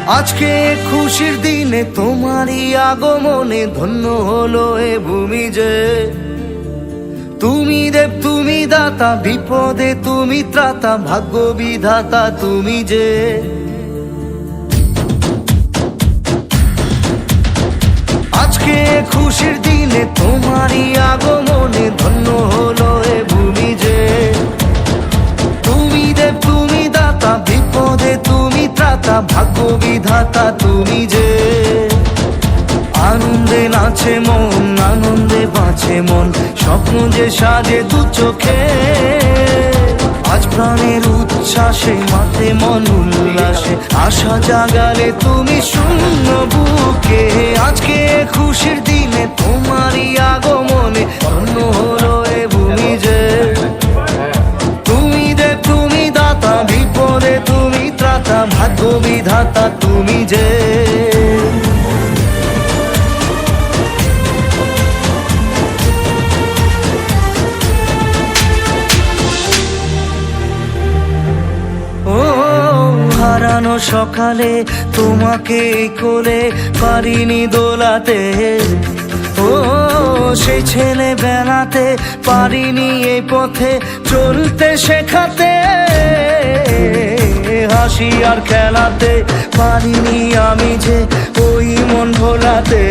আজকে খুশির দিনে তোমারই আগমনে ধন্য হলো এ ভূমি যে। তুমি দেব তুমি দাতা, বিপদে তুমি ত্রাতা, ভাগ্য বিধাতা তুমি যে। আজকে খুশির দিনে তোমারই আগমনে ধন্য হলো এ ভূমি যে। তুমি দেব তুমি দাতা, বিপদে তুমি ত্রাতা, ভাগ্য বিধাতা তুমি যে। আনন্দে নাচে মন, আনন্দে বাঁচে মন, স্বপ্ন যে সাজে দু চোখে। আজ প্রাণের উচ্ছ্বাসে মাঠে মন উল্লাসে, আশা জাগালে তুমি শূন্য বুকে। আজকে খুশির দিনে তোমারই আগমনে ধন্য হলো এ ভূমি যে। তুমি দেব তুমি দাতা, বিপদে তুমি ত্রাতা, ভাগ্য বিধাতা তুমি যে। হারানো সকালে তোমাকে কোলে পারিনি দোলাতে, ও সেই ছেলে বেলাতে পারিনি এই পথে চলতে শেখাতে। হাসি আর খেলাতে পারিনি আমি যে ওই মন ভোলাতে।